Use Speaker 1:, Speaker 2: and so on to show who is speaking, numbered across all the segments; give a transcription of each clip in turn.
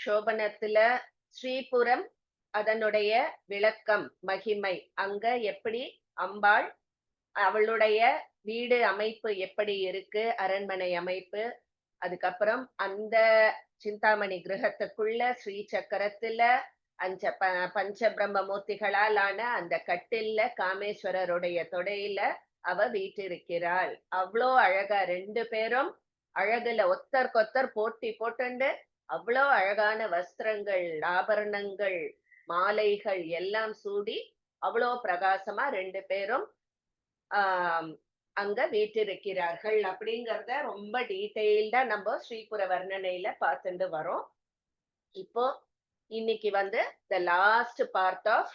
Speaker 1: சோபனத்துல ஸ்ரீபுரம் அதனுடைய விளக்கம் மகிமை அங்க எப்படி அம்பாள் அவளுடைய வீடு அமைப்பு எப்படி இருக்கு அரண்மனை அமைப்பு அதுக்கப்புறம் அந்த சிந்தாமணி கிரகத்துக்குள்ள ஸ்ரீ சக்கரத்துல பஞ்ச பிரம்ம மூர்த்திகளால் ஆன அந்த கட்டில்ல காமேஸ்வரருடைய தொடையில அவ வீற்றிருக்கிறாள். அவ்வளோ அழகா ரெண்டு பேரும் அழகுல ஒத்தர்கொத்தர் போட்டி போட்டுண்டு அவ்வளோ அழகான வஸ்திரங்கள் ஆபரணங்கள் மாலைகள் எல்லாம் சூடி அவ்வளோ பிரகாசமா ரெண்டு பேரும் ஆஹ் அங்க வீற்றிருக்கிறார்கள் அப்படிங்கறத ரொம்ப டீட்டெயில்டா நம்ம ஸ்ரீபுர வர்ணனையில பார்த்துட்டு வரோம். இப்போ இன்னைக்கு வந்து the last part of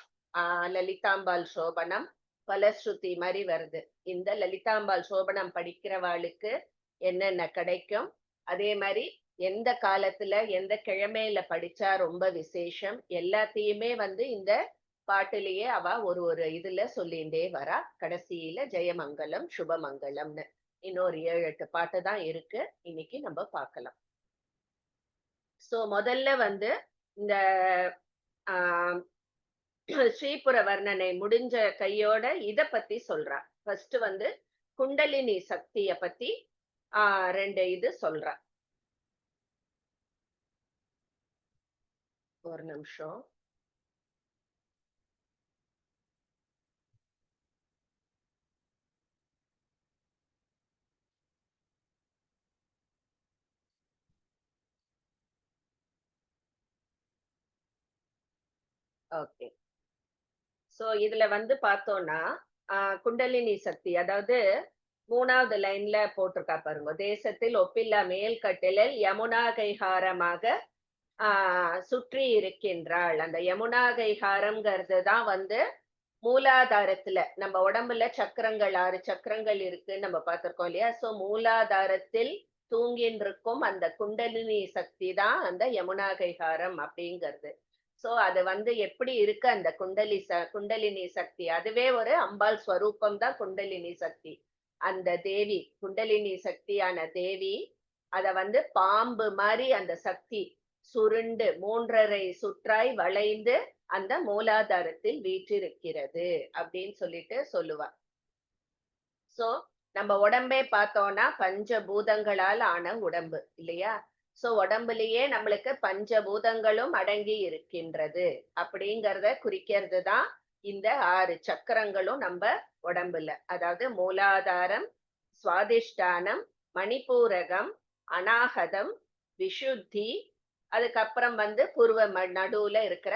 Speaker 1: Lalithambal Shobanam பலஸ்ருதி மாதிரி வருது. இந்த லலிதாம்பாள் சோபனம் படிக்கிறவாளுக்கு என்னென்ன கிடைக்கும், அதே மாதிரி எந்த காலத்துல எந்த கிழமையில படிச்சா ரொம்ப விசேஷம் எல்லாத்தையுமே வந்து இந்த பாட்டுலயே அவ ஒரு ஒரு இதுல சொல்லிண்டே வரா. கடைசியில ஜெயமங்கலம் சுபமங்கலம்னு இன்னொரு 7-8 பாட்டு தான் இருக்கு. இன்னைக்கு நம்ம பார்க்கலாம். சோ முதல்ல வந்து இந்த ஆஹ் ஸ்ரீபுர வர்ணனை முடிஞ்ச கையோட இத பத்தி சொல்றா. ஃபர்ஸ்ட் வந்து குண்டலினி சக்திய பத்தி ரெண்டு இது சொல்றா. ஒரு நிமிஷம். ஓகே. சோ இதுல வந்து பார்த்தோம்னா குண்டலினி சக்தி அதாவது 3வது லைன்ல போட்டிருக்கா பாருங்க. தேசத்தில் ஒப்பில்லா மேல்கட்டிலில் யமுனா கைகாரமாக சுற்றி இருக்கின்றாள். அந்த யமுனா கைகாரம்ங்கிறது தான் வந்து மூலாதாரத்துல நம்ம உடம்புல சக்கரங்கள் 6 சக்கரங்கள் இருக்குன்னு நம்ம பார்த்திருக்கோம் இல்லையா. சோ மூலாதாரத்தில் தூங்கின் இருக்கும் அந்த குண்டலினி சக்தி தான் அந்த யமுனா கைகாரம் அப்படிங்கிறது. சோ அது வந்து எப்படி இருக்கு அந்த குண்டலினி சக்தி, அதுவே ஒரு அம்பாள் ஸ்வரூபம் தான் குண்டலினி சக்தி. அந்த தேவி குண்டலினி சக்தியான தேவி அத வந்து பாம்பு மாதிரி அந்த சக்தி சுருண்டு 3½ சுற்றாய் வளைந்து அந்த மூலாதாரத்தில் வீற்றிருக்கிறது அப்படின்னு சொல்லிட்டு சொல்லுவா. சோ நம்ம உடம்பே பார்த்தோம்னா பஞ்சபூதங்களால் ஆன உடம்பு இல்லையா. சோ உடம்புலயே நம்மளுக்கு பஞ்சபூதங்களும் அடங்கி இருக்கின்றது அப்படிங்கறத குறிக்கிறது தான் இந்த 6 சக்கரங்களும் நம்ம உடம்புல. அதாவது மூலாதாரம், சுவாதிஷ்டானம், மணிப்பூரகம், அநாகதம், விசுத்தி, அதுக்கப்புறம் வந்து பூர்வ நடுவுல இருக்கிற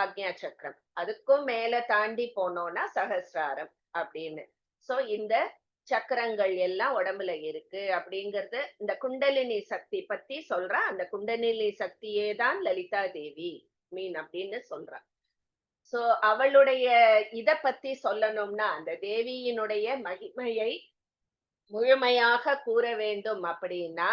Speaker 1: ஆக்ஞா சக்கரம், அதுக்கும் மேல தாண்டி போனோம்னா சகசிராரம் அப்படின்னு. சோ இந்த சக்கரங்கள் எல்லாம் உடம்புல இருக்கு அப்படிங்கறது இந்த குண்டலினி சக்தி பத்தி சொல்றா. அந்த குண்டலினி சக்தியே தான் லலிதா தேவி மீன் அப்படின்னு சொல்றா. சோ அவளுடைய இத பத்தி சொல்லணும்னா அந்த தேவியினுடைய மகிமையை முழுமையாக கூற வேண்டும் அப்படின்னா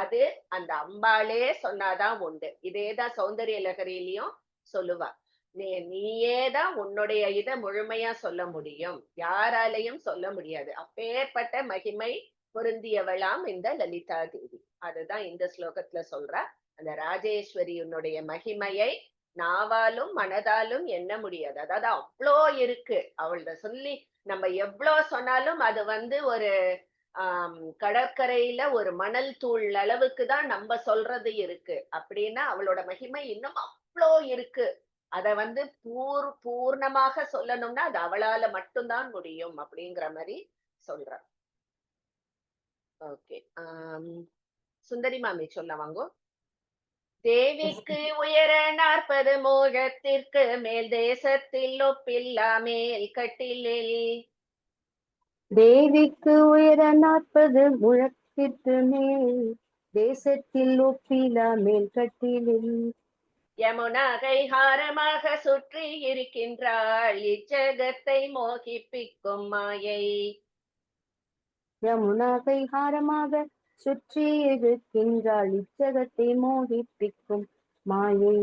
Speaker 1: அது அந்த அம்பாளே சொன்னாதான் உண்டு. இதேதான் சௌந்தரிய லகரியிலையும் சொல்லுவா. நீயேதான் உன்னுடைய இத முழுமையா சொல்ல முடியும், யாராலையும் சொல்ல முடியாது. அப்பேற்பட்ட மகிமை பொருந்தியவளாம் இந்த லலிதா தேவி. அதுதான் இந்த ஸ்லோகத்துல சொல்றா. அந்த ராஜேஸ்வரியினுடைய மகிமையை நாவாலும் மனதாலும் எண்ண முடியாது. அதாவது அவ்வளோ இருக்கு அவள்த சொல்லி நம்ம எவ்வளவு சொன்னாலும் அது வந்து ஒரு கடற்கரையில ஒரு மணல் தூள் அளவுக்கு தான் நம்ம சொல்றது இருக்கு. அப்படின்னா அவளோட மகிமை இன்னும் அவ்வளோ இருக்கு. அத வந்து பூர்ணமாக சொல்லணும்னா அது அவளால மட்டும்தான் முடியும் அப்படிங்கிற மாதிரி சொல்ற. ஓகே. சுந்தரி மாமி சொல்ல வாங்கோ. தேவிக்கு உயர 40 முழத்திற்கு மேல் தேசத்தில் ஒப்பில்லா மேல் கட்டிலில்.
Speaker 2: தேவிக்கு உயர 40 முழத்திற்கு மேல் தேசத்தில் ஒப்பிலா மேல் கட்டிலில்
Speaker 1: யமுனா கைஹாரமாக சுற்றி இருக்கின்றாள் இச்சகத்தை மோகிப்பிக்கும் மாயை.
Speaker 2: யமுனா கைஹாரமாக சுற்றி இருக்கின்றாள் இச்சகத்தை மோகிப்பிக்கும் மாயை.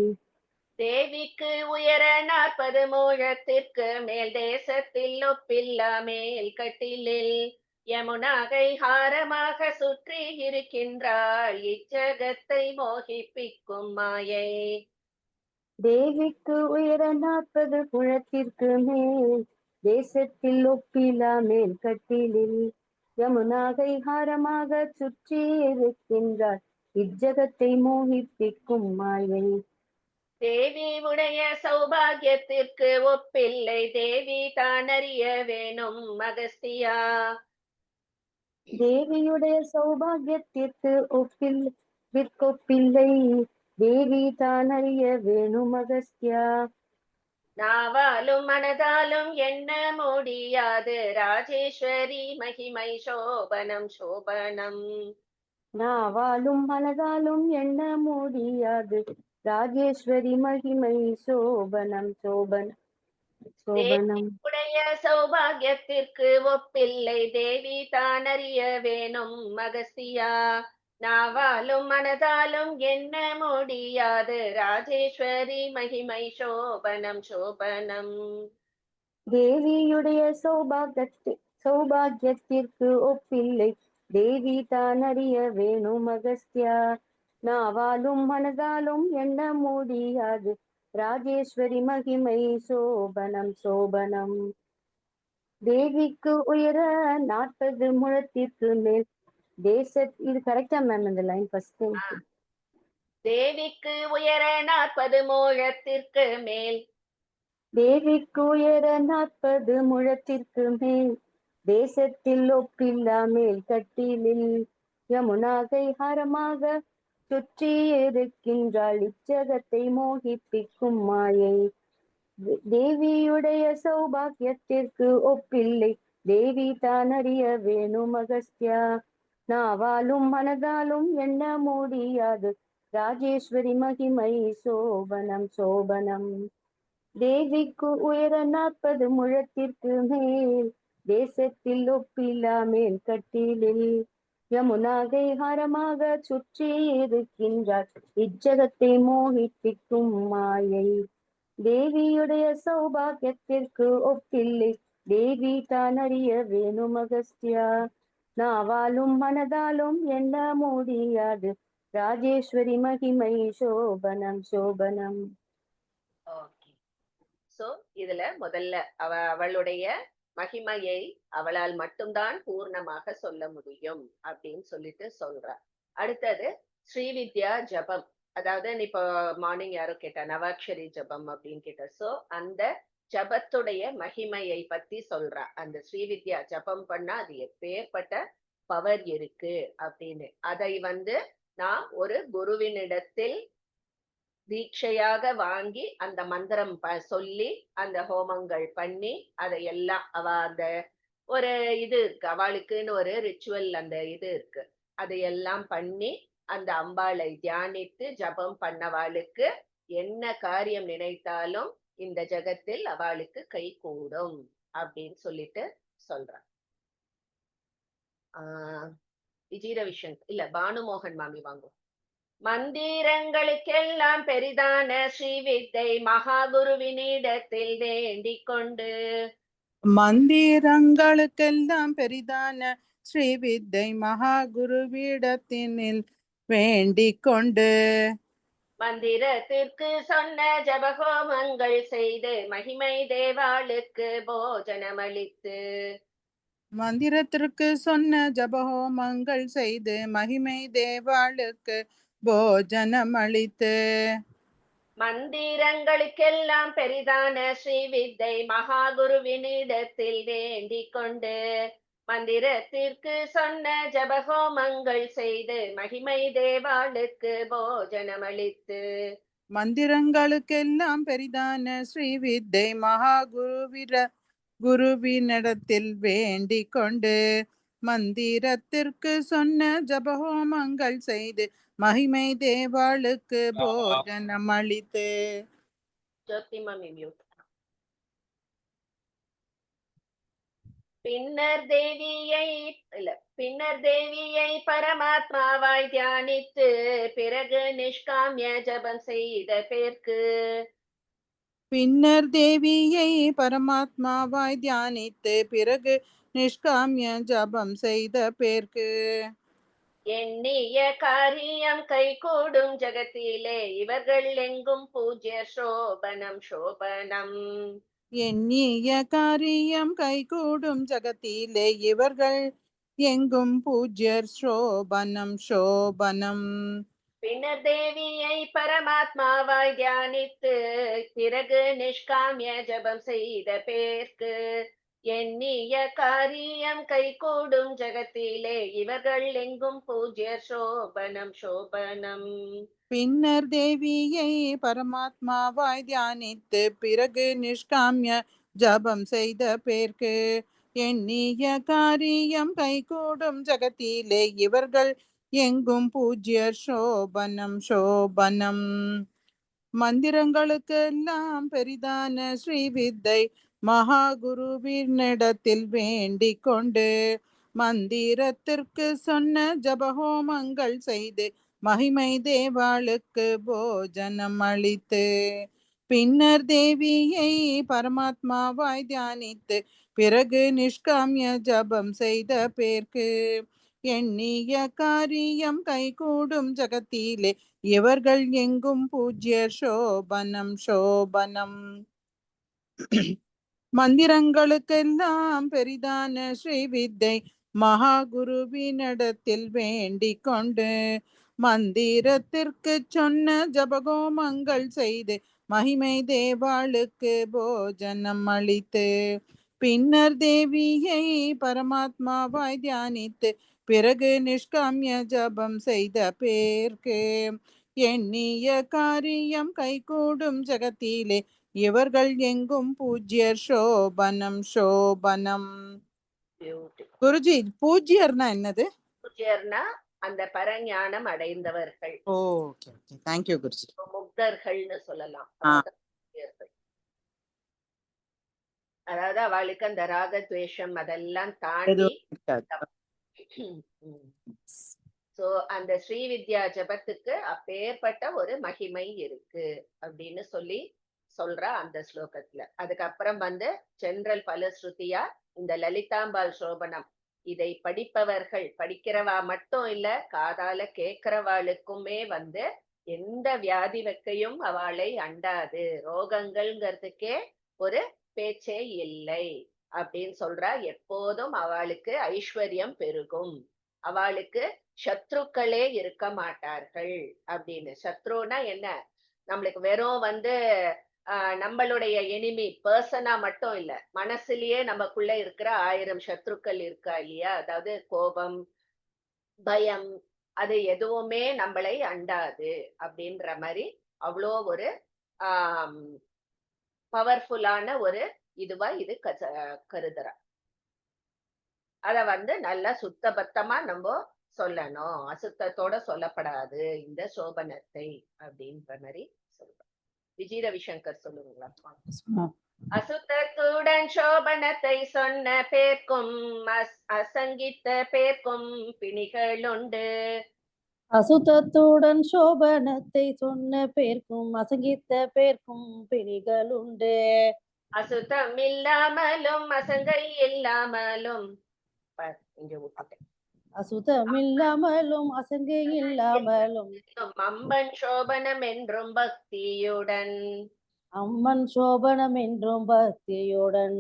Speaker 1: தேவிக்கு உயர 40 முழத்திற்கு மேல் தேசத்தில் ஒப்பில்லா மேல் கட்டிலில் யமுனாகை ஹாரமாக சுற்றி இருக்கின்றாள், இச்சகத்தை மோகிப்பிக்கும் மாயை.
Speaker 2: தேவிக்கு உயர 40 புழத்திற்கு மேல், தேசத்தில் ஒப்பிலா மேல் கட்டிலில் யமுனாகை ஹாரமாக சுற்றி இருக்கின்றாள், இச்சகத்தை மோகிப்பிக்கும் மாயை.
Speaker 1: தேவி உடைய சௌபாகியத்திற்கு ஒப்பில்லை, தேவி தானறிய வேணும் அகஸ்தியா.
Speaker 2: தேவியுடைய சௌபாகியத்திற்கு விற்கொப்பில்லை, தேவி தான் அறிய வேணும் அகஸ்தியா.
Speaker 1: நாவாலும் மனதாலும் எண்ண முடியாது, ராஜேஸ்வரி மகிமை சோபனம் சோபனம்.
Speaker 2: நாவாலும் மனதாலும் எண்ண முடியாது, ராஜேஸ்வரி மகிமை சோபனம் சோபனம் சோபனம்.
Speaker 1: உடைய சௌபாகியத்திற்கு ஒப்பில்லை, தேவி தானறிய வேணும் அகஸ்தியா. நாவாலும் மனதாலும் எண்ண முடியாது, ராஜேஸ்வரி மகிமை சோபனம் சோபனம்.
Speaker 2: தேவியுடைய சௌபாகியத்திற்கு ஒப்பில்லை, தேவி தான் அறிய வேணும் அகஸ்தியா. நாவாலும் மனதாலும் எண்ண முடியாது, ராஜேஸ்வரி மகிமை சோபனம் சோபனம். தேவிக்கு உயர 40 முழத்திற்கு மேல், இது கரெக்டா மேம்? இந்த லைன் ஃபர்ஸ்ட்.
Speaker 1: தேவிக்கு உயர 40 முழத்திற்கு மேல்,
Speaker 2: தேவிக்கு உயர 40 முழத்திற்கு மேல், தேசத்தில் ஒப்பில்லா மேல் கட்டிலில் யமுனாகை ஹாரமாக சுற்றி இருக்கின்றாள், இச்சகத்தை மோகிப்பிக்கும் மாயை. தேவியுடைய சௌபாகியத்திற்கு ஒப்பில்லை, தேவி தான் அறிய வேணும் அகஸ்தியா. நாவாலும் மனதாலும் எண்ண முடியாது, ராஜேஸ்வரி மகிமை சோபனம் சோபனம். தேவிக்கு உயர 40 முழத்திற்கு மேல், தேசத்தில் ஒப்பிலா மேல் கட்டிலில் யமுனாகை ஹாரமாக சுற்றி இருக்கின்றாள், இச்சகத்தை மோகிப்பிக்கும் மாயை. தேவியுடைய சௌபாகியத்திற்கு ஒப்பில்லை, தேவி தான் அறிய வேணும் அகஸ்தியா. நாவாலும் மனதாலும் எண்ண முடியாது, ராஜேஸ்வரி மகிமை சோபனம் சோபனம்.
Speaker 1: ஓகே. சோ இதுல முதல்ல அவளுடைய மகிமையை அவளால் மட்டும்தான் பூர்ணமாக சொல்ல முடியும் அப்படின்னு சொல்லிட்டு சொல்றா. அடுத்தது ஸ்ரீவித்யா ஜபம். அதாவது இப்போ மார்னிங் யாரோ கேட்டா நவாக்ஷரி ஜபம் அப்படின்னு கேட்டா. சோ அந்த ஜபத்துடைய மகிமையை பத்தி சொல்றா. அந்த ஸ்ரீவித்யா ஜபம் பண்ணா அது எப்பேற்பட்ட பவர் இருக்கு அப்படின்னு. அதை நான் ஒரு குருவினிடத்தில் தீட்சையாக வாங்கி அந்த மந்திரம் சொல்லி அந்த ஹோமங்கள் பண்ணி அதையெல்லாம் அந்த ஒரு இது இருக்கு, அவளுக்குன்னு ஒரு ரிச்சுவல் அந்த இது இருக்கு, அதையெல்லாம் பண்ணி அந்த அம்பாளை தியானித்து ஜபம் பண்ணவாளுக்கு என்ன காரியம் நினைத்தாலும் இந்த ஜகத்தில் அவளுக்கு கை கூடும் அப்படின்னு சொல்லிட்டு சொல்றான். விஜயரவிஷன் இல்ல பானுமோகன் மாமி வாங்கும். மந்திரங்களுக்கெல்லாம் பெரிதான ஸ்ரீவித்தை மகாகுருவினிடத்தில் வேண்டிக் கொண்டு.
Speaker 3: மந்திரங்களுக்கெல்லாம் பெரிதான ஸ்ரீவித்தை மகாகுருவிடத்தினில் வேண்டிக் கொண்டு.
Speaker 1: மந்திரத்திற்கு சொன்ன ஜபஹோமங்கள் செய்து மகிமை தேவாளுக்கு போஜனமளித்து.
Speaker 3: மந்திரத்திற்கு சொன்ன ஜபஹோமங்கள் செய்து மகிமை தேவாளுக்கு போஜனம் அளித்து.
Speaker 1: மந்திரங்களுக்கெல்லாம் பெரிதான ஸ்ரீவித்தை மகாகுருவினிடத்தில் வேண்டிக் கொண்டு. மந்திரத்திற்கு சொன்ன ஜபஹோமங்கள் செய்து மகிமை தேவாளுக்கு போஜனமளித்து.
Speaker 3: மந்திரங்களுக்கெல்லாம் பெரிதான ஸ்ரீவித்தை குருவினிடத்தில் வேண்டிக் கொண்டு. மந்திரத்திற்கு சொன்ன ஜபஹோமங்கள் செய்து மகிமை தேவாளுக்கு போஜனம் அளித்து.
Speaker 1: பின்னர் தேவியை பரமாத்மாவாய் தியானித்து பிறகு நிஷ்காமிய ஜபம் செய்த பேர்க்கு.
Speaker 3: பின்னர் தேவியை பரமாத்மாவாய் தியானித்து பிறகு நிஷ்காமிய ஜபம் செய்த பேர்க்கு.
Speaker 1: எண்ணிய காரியம் கைகூடும் ஜகத்திலே இவர்கள் எங்கும் பூஜ்ய சோபனம் சோபனம்.
Speaker 3: எண்ணிய காரியம் கைகூடும் ஜகத்திலே இவர்கள் எங்கும் பூஜ்யர் சோபனம் சோபனம்.
Speaker 1: பின்னர் தேவியை பரமாத்மாவாய் தியானித்து பிறகு நிஷ்காமிய ஜபம் செய்த பேர்க்கு எண்ணிய காரியம் கைகூடும் ஜகத்திலே இவர்கள் எங்கும் பூஜ்யர் சோபனம் சோபனம்.
Speaker 3: பின்னர் தேவியை பரமாத்மாவாய் தியானித்து பிறகு நிஷ்காமிய ஜபம் செய்த பேர்க்கு எண்ணிய காரியம் கைகூடும் ஜகத்திலே இவர்கள் எங்கும் பூஜ்யர் சோபனம் சோபனம். மந்திரங்களுக்கெல்லாம் பெரிதான ஸ்ரீவித்தை மகாகுருவினிடத்தில் வேண்டிக் கொண்டு மந்திரத்திற்கு சொன்ன ஜபஹோமங்கள் செய்து மகிமை தேவாளுக்கு போஜனம் அளித்து பின்னர் தேவியை பரமாத்மாவாய் தியானித்து பிறகு நிஷ்காமிய ஜபம் செய்த பேர்க்கு எண்ணிய காரியம் கைகூடும் ஜகத்திலே இவர்கள் எங்கும் பூஜ்யர் சோபனம் சோபனம். மந்திரங்களுக்கெல்லாம் பெரிதான ஸ்ரீவித்தை மகாகுருவினிடத்தில் வேண்டிக் கொண்டு மந்திரத்திற்கு சொன்ன ஜபகோமங்கள் செய்து மகிமை தேவாளுக்கு போஜனம் அளித்து பின்னர் தேவியை பரமாத்மாவாய் தியானித்து பிறகு நிஷ்காமிய ஜபம் செய்த பேர்க்கு எண்ணிய காரியம் கைகூடும் ஜகத்திலே இவர்கள் எங்கும் பூஜ்யர் சோபனம் சோபனம். குருஜி, பூஜ்யர்னா என்னது?
Speaker 1: பூஜ்யர்னா அந்த பரஞானம் அடைந்தவர்கள்.
Speaker 3: ஓகே ஓகே, தேங்க் யூ குருஜி.
Speaker 1: முக்தர்கள்னு சொல்லலாம். அதாவது அவளுக்கு அந்த ராகத்வேஷம் அதெல்லாம் தாண்டி சோ அந்த ஸ்ரீவித்யா ஜபத்துக்கு அப்பேற்பட்ட ஒரு மகிமை இருக்கு அப்படின்னு சொல்றா அந்த ஸ்லோகத்துல. அதுக்கப்புறம் ஜெனரல் பலஸ்ருதியா இந்த லலிதாம்பாள் சோபனம் இதை படிப்பவர்கள், படிக்கிறவா மட்டும் இல்ல காதால கேட்கிறவாளுக்குமே எந்த வியாதி வெக்கையும் அவளை அண்டாது, ரோகங்கள்ங்கிறதுக்கே ஒரு பேச்சே இல்லை அப்படின்னு சொல்றா. எப்போதும் அவளுக்கு ஐஸ்வர்யம் பெருகும், அவளுக்கு சத்ருக்களே இருக்க மாட்டார்கள் அப்படின்னு. சத்ருனா என்ன? நம்மளுக்கு வெறும் நம்மளுடைய எனிமி பர்சனா மட்டும் இல்ல, மனசுலயே நமக்குள்ள இருக்கிற 1000 சத்ருக்கள் இருக்கா இல்லையா? அதாவது கோபம், பயம், அது எதுவுமே நம்மளை அண்டாது அப்படின்ற மாதிரி அவ்வளோ ஒரு பவர்ஃபுல்லான ஒரு இதுவா இது கருதுறா. அத நல்லா சுத்தபத்தமா நம்ம சொல்லணும், அசுத்தத்தோட சொல்லப்படாது இந்த சோபனத்தை அப்படின்ற மாதிரி சொல்றோம். விஜய் ரவிசங்கர் சொல்லுங்களா? அசுத்தத்துடன் சோபனத்தை சொன்ன பேர்க்கும் அசங்கித்த பேர்க்கும் பிணிகள் உண்டு.
Speaker 2: அசுத்தத்துடன் சோபனத்தை சொன்ன பேர்க்கும் அசங்கித்த பேர்க்கும் பிணிகள் உண்டு.
Speaker 1: அசுத்தம் இல்லாமலும் அசங்கை இல்லாமலும், இங்க விட்டுட்டேன்,
Speaker 2: அசுத்தம் இல்லாமலும் அசங்கை இல்லாமலும்
Speaker 1: அம்மன் சோபனம் என்றும் பக்தியுடன்,
Speaker 2: அம்மன் சோபனம் என்றும் பக்தியுடன்.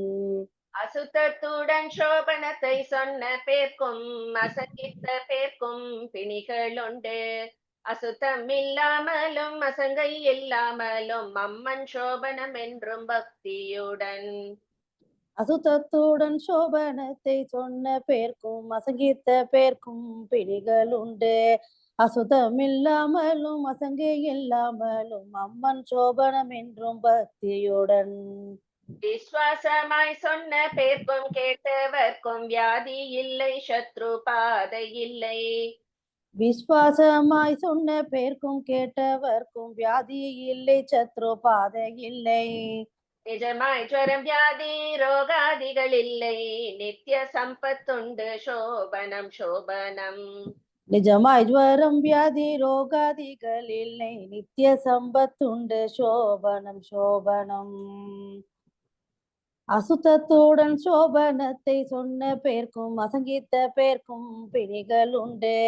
Speaker 1: அசுத்தத்துடன் சோபனத்தை சொன்ன பேர்க்கும் அசங்கித்த பேர்க்கும் பிணிகள் உண்டு. அசுத்தம் இல்லாமலும் அசங்கை இல்லாமலும் அம்மன் சோபனம் என்றும் பக்தியுடன்.
Speaker 2: அசுத்தத்துடன் சோபனத்தை சொன்ன பேர்க்கும் அசங்கித்த பேர்க்கும் பிணிகள் உண்டு. அசுத்தம் இல்லாமலும் அசங்கை இல்லாமலும் அம்மன் சோபனம் என்றும் பக்தியுடன்.
Speaker 1: விஸ்வாசமாய் சொன்ன பேர்க்கும் கேட்டவர்க்கும் வியாதி இல்லை, சத்ரு பாதை இல்லை.
Speaker 2: விஸ்வாசமாய் சொன்ன பேர்க்கும் கேட்டவர்க்கும் வியாதி இல்லை, சத்ரு பாதை இல்லை.
Speaker 1: நிஜமாய் ஜுவரம் வியாதி ரோகாதிகள் இல்லை, நித்திய சம்பத்துண்டு சோபனம் சோபனம்.
Speaker 2: நிஜமாய் ஜுவரம் வியாதி ரோகாதிகள் இல்லை, நித்திய சம்பத்துண்டு சோபனம் சோபனம். அசுத்தத்துடன் சோபனத்தை சொன்ன பேர்க்கும் அசங்கித்த பேர்க்கும் பிணிகள் உண்டு.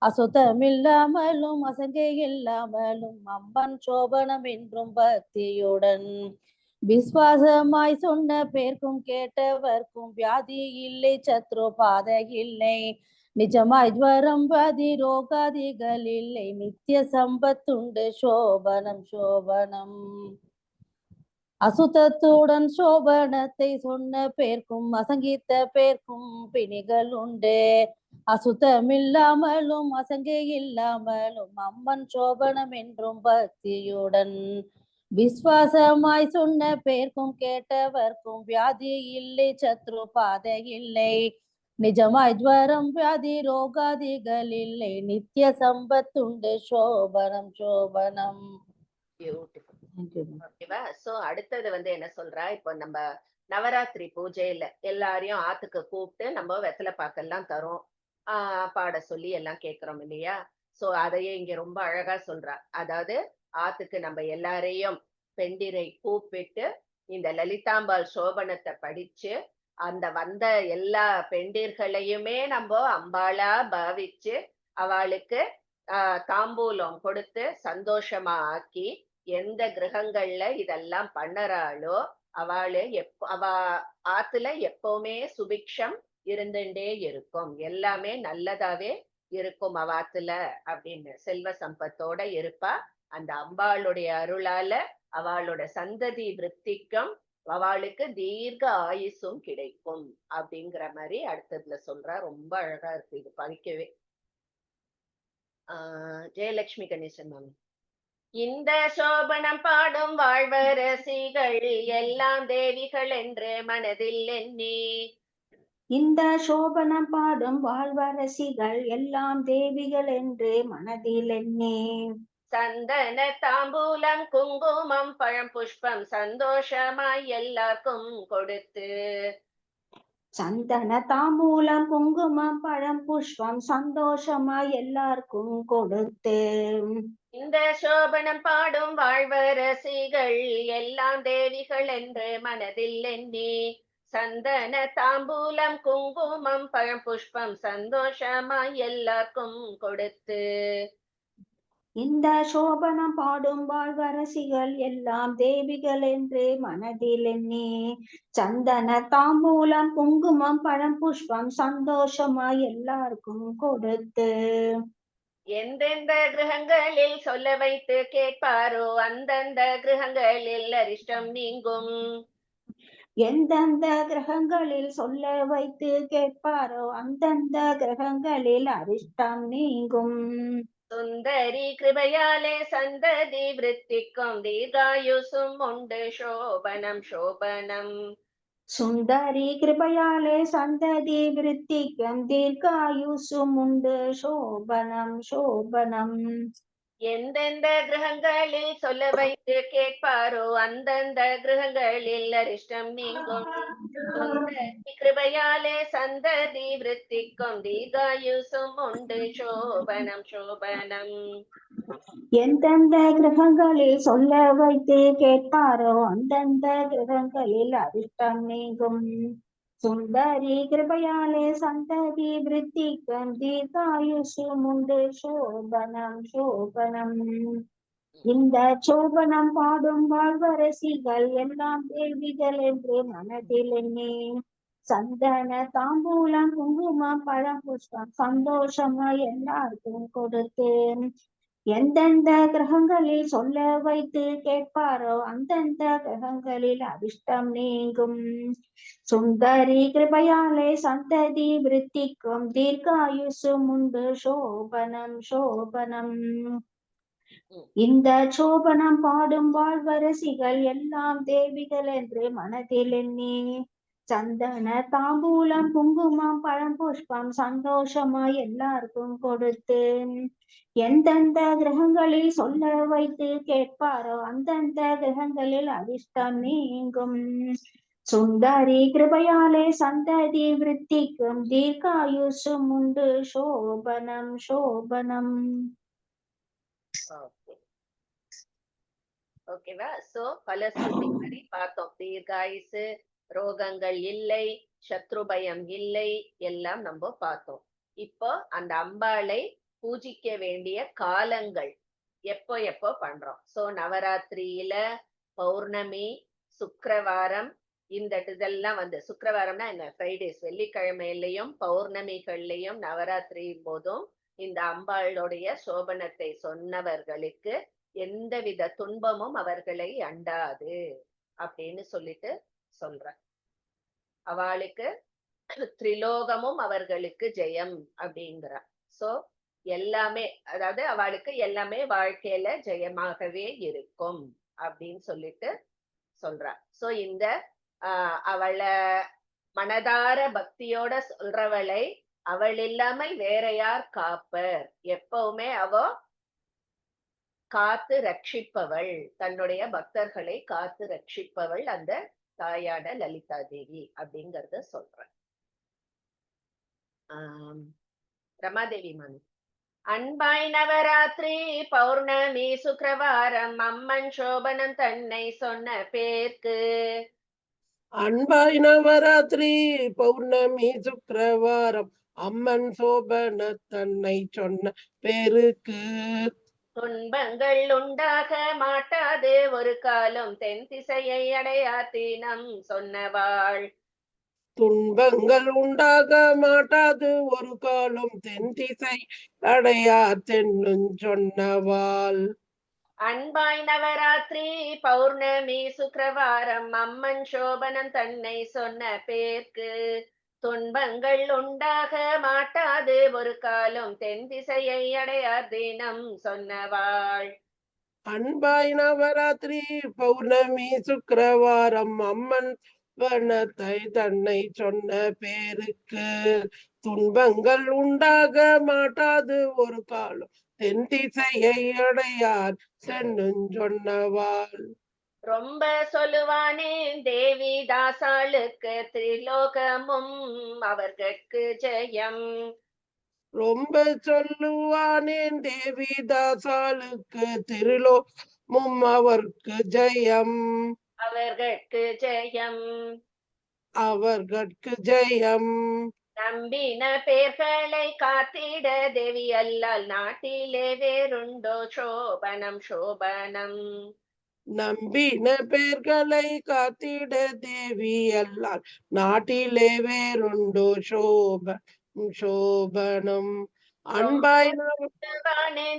Speaker 2: அசுத்தமில்லாமலும் அசங்கை இல்லாமலும் அம்மன் சோபனம் என்றும் பக்தியுடன் விஸ்வாசமாய் சொன்ன பேர்க்கும் கேட்டவர்க்கும் வியாதி இல்லை, சத்ரு பாதை இல்லை, நிஜமாய் ஜ்வரம் வாதி ரோகாதிகள் இல்லை, நித்திய சம்பத்துண்டு சோபனம் சோபனம். அசுத்தத்துடன் சோபனத்தை சொன்ன பேர்க்கும் அசங்கித்த பேர்க்கும் பிணிகள் உண்டு. அசுத்தமில்லாமலும் அசங்கை இல்லாமலும் அம்மன் சோபனம் என்றும் பக்தியுடன் விஸ்வாசமாய் சொன்ன பேர்க்கும் கேட்டவர்க்கும் வியாதி இல்லை, சத்ரு பாதை இல்லை, நிஜமாய் ஜ்வரம் வியாதி ரோகாதிகள் இல்லை, நித்திய சம்பத்துண்டு சோபனம் சோபனம்.
Speaker 1: ஓகேவா? சோ அடுத்தது என்ன சொல்றா, இப்போ நம்ம நவராத்திரி பூஜையில எல்லாரையும் ஆத்துக்கு கூப்பிட்டு நம்ம வெத்தலை பாக்கெல்லாம் தரோம், பாட சொல்லி எல்லாம் கேட்கிறோம் இல்லையா? சோ அதையே இங்க ரொம்ப அழகா சொல்றா. அதாவது ஆத்துக்கு நம்ம எல்லாரையும் பெண்டிரை கூப்பிட்டு இந்த லலிதாம்பாள் சோபனத்தை படிச்சு அந்த வந்த எல்லா பெண்டிர்களையுமே நம்ம அம்பாளா பாவிச்சு அவளுக்கு தாம்பூலம் கொடுத்து சந்தோஷமா ஆக்கி எந்த கிரகங்கள்ல இதெல்லாம் பண்ணறாளோ அவளு அவ ஆத்துல எப்பவுமே சுபிக்ஷம் இருந்துட்டே இருக்கும், எல்லாமே நல்லதாவே இருக்கும் அவாத்துல அப்படின்னு செல்வ சம்பத்தோட இருப்பா. அந்த அம்பாளுடைய அருளால அவளோட சந்ததி விருத்திக்கும் அவளுக்கு தீர்க்க ஆயுசும் கிடைக்கும் அப்படிங்கிற மாதிரி அடுத்ததுல சொல்றா. ரொம்ப அழகா இருக்கு இது படிக்கவே. ஜெயலட்சுமி கணேசன் மேம். இந்த சோபனம் பாடும் வாழ்வரசிகள் எல்லாம் தேவிகள் என்று மனதில் எண்ணி.
Speaker 4: இந்த சோபனம் பாடும் வாழ்வரசிகள் எல்லாம் தேவிகள் என்று மனதில் எண்ணி.
Speaker 1: சந்தன தாம்பூலம் குங்குமம் பழம் புஷ்பம் சந்தோஷமாய் எல்லாருக்கும் கொடுத்து.
Speaker 4: சந்தன தாம்பூலம் குங்குமம் பழம் புஷ்பம் சந்தோஷமாய் எல்லாருக்கும் கொடுத்து.
Speaker 1: இந்த சோபனம் பாடும் வாழ்வரசிகள் எல்லாம் தேவிகள் என்று மனதில் எண்ணி. சந்தன தாம்பூலம் குங்குமம் பழம் புஷ்பம் சந்தோஷமாய் எல்லாருக்கும் கொடுத்து.
Speaker 4: இந்த சோபனம் பாடும் வாழ்வரசிகள் எல்லாம் தேவிகள் என்று மனதில் எண்ணி. சந்தன தாம்பூலம் குங்குமம் பழம் புஷ்பம் சந்தோஷமாய் எல்லாருக்கும் கொடுத்து.
Speaker 1: எந்தெந்த கிரகங்களில் சொல்ல வைத்து கேட்பாரோ அந்தந்த கிரகங்களில் அரிஷ்டம் நீங்கும்.
Speaker 4: எந்தெந்த கிரகங்களில் சொல்ல வைத்து கேட்பாரோ அந்தந்த கிரகங்களில் அரிஷ்டம் நீங்கும்.
Speaker 1: சுந்தரி கிருபையாலே சந்ததி விருத்திக்கும் தீர்காயுசும் உண்டு சோபனம் சோபனம்.
Speaker 4: சுந்தரி கிருபையாலே சந்ததி விருத்திக்கும் தீர்காயுசும் உண்டு சோபனம் சோபனம்.
Speaker 1: எந்தெந்த கிரகங்களில் சொல்ல வைத்து கேட்பாரோ அந்தந்த கிரகங்களில் அரிஷ்டம் நீங்கும். சுந்தரி கிருபையாலே சந்ததி விருத்திக்கும் தீர்காயுசும் உண்டு சோபனம் சோபனம்.
Speaker 4: எந்தெந்த கிரகங்களில் சொல்ல வைத்து கேட்பாரோ அந்தந்த கிரகங்களில் அரிஷ்டம் நீங்கும். சுந்தரி கிருபையாலே சந்ததி விருத்திக்கும் தீர்காயுசும் உண்டு சோபனம் சோபனம். இந்த சோபனம் பாடும் வாழ்வரசிகள் எல்லாம் தேவிகள் என்று மனதில் எண்ணி. சந்தன தாம்பூலம் குங்குமம் பழம் புஷ்பம் சந்தோஷமாய் எல்லாருக்கும் கொடுத்தேன். எந்தெந்த கிரகங்களில் சொல்ல வைத்து கேட்பாரோ அந்தந்த கிரகங்களில் அரிஷ்டம் நீங்கும். சுந்தரி கிருபையாலே சந்ததி விருத்திக்கும் தீர்காயுசும் உண்டு சோபனம் சோபனம். இந்த சோபனம் பாடும் வாழ்வரசிகள் எல்லாம் தேவிகள் என்று மனதில் எண்ணி. சந்தன தாம்பூலம் குங்குமம் பழம் புஷ்பம் சந்தோஷமாய் எல்லாருக்கும் கொடுத்தேன். எந்தெந்த கிரகங்களில் சொல்ல வைத்து கேட்பாரோ அந்தந்த கிரகங்களில் அரிஷ்டம் நீங்கும். சுந்தரி கிருபையாலே சந்ததி விருத்திக்கும் தீர்காயுசும் உண்டு சோபனம் சோபனம்.
Speaker 1: ஓகேவா? சோ பல ஸ்ருதி மாதிரி பார்த்தோம். தீர்காயுசு, ரோகங்கள் இல்லை, சத்ரு பயம் இல்லை, எல்லாம் நம்ம பார்த்தோம். இப்போ அந்த அம்பாளை பூஜிக்க வேண்டிய காலங்கள் எப்போ எப்போ பண்றோம். சோ நவராத்திரியில பௌர்ணமி, சுக்கிரவாரம், இந்த இதெல்லாம் வந்து சுக்கிரவாரம்னா என்ன, ஃப்ரைடேஸ், வெள்ளிக்கிழமையிலையும் பௌர்ணமிகள்லையும் நவராத்திரி போதும் இந்த அம்பாளுடைய சோபனத்தை சொன்னவர்களுக்கு எந்தவித துன்பமும் அவர்களை அண்டாது அப்படின்னு சொல்லிட்டு சொல்ற. அவளுக்கு திரிலோகமும் அவர்களுக்கு ஜெயம் அப்படிங்கிற. சோ எல்லாமே, அதாவது அவளுக்கு எல்லாமே வாழ்க்கையில ஜெயமாகவே இருக்கும் அப்படின்னு சொல்லிட்டு சொல்றா. சோ இந்த அவளை மனதார பக்தியோட சொல்றவளை அவள் இல்லாமல் வேற யார் காப்பர், எப்பவுமே அவ காத்து ரட்சிப்பவள், தன்னுடைய பக்தர்களை காத்து ரட்சிப்பவள் அந்த தாயாட லலிதா தேவி அப்படிங்கறத சொல்ற. ரமாதேவி மனு. அன்பாய் நவராத்திரி பௌர்ணமி சுக்கிரவாரம் அம்மன் சோபனம் தன்னை சொன்ன பேர்க்கு.
Speaker 5: அன்பாய் நவராத்திரி பௌர்ணமி சுக்கிரவாரம் அம்மன் சோபன தன்னை சொன்ன பேருக்கு.
Speaker 1: துன்பங்கள் உண்டாக மாட்டாது ஒரு காலம் தென் திசையை அடையாத்தினம் சொன்னவாள்.
Speaker 5: துன்பங்கள் உண்டாக மாட்டாது ஒரு காலம் தென் திசை அடையா தென்னும் சொன்னவாள்.
Speaker 1: அன்பாய் நவராத்திரி பௌர்ணமி சுக்கிரவாரம் அம்மன் சோபனம் தன்னை சொன்ன பேர்க்கு. துன்பங்கள் உண்டாக மாட்டாது ஒரு காலம் தென் திசையை அடையார் தினம் சொன்னவாள்.
Speaker 5: அன்பாய் நவராத்திரி பௌர்ணமி சுக்கிரவாரம் அம்மன் வனத்தை தன்னை சொன்ன பேருக்கு. துன்பங்கள் உண்டாக மாட்டாது ஒரு காலம் தென் திசையை அடையார் சென்னும் சொன்னவாள்.
Speaker 1: ரொம்ப சொல்லுவானேன் தேவி தாசாளுக்கு திரிலோகமும் அவர்கட்கு ஜெயம்.
Speaker 5: ரொம்ப சொல்லுவானேன் தேவிதாசாளுக்கு திருலோகமும் அவர்க்கு ஜெயம்.
Speaker 1: அவர்கட்கு ஜெயம்.
Speaker 5: அவர்கட்கு ஜெயம்.
Speaker 1: நம்பின பேர்களை காத்திட தேவி அல்லால் நாட்டிலே வேறுண்டோ சோபனம் சோபனம்.
Speaker 5: நம்பின பேர்களை காத்திட தேவி அல்லால் நாட்டிலே வேறுண்டோ சோபனம். அன்பாய்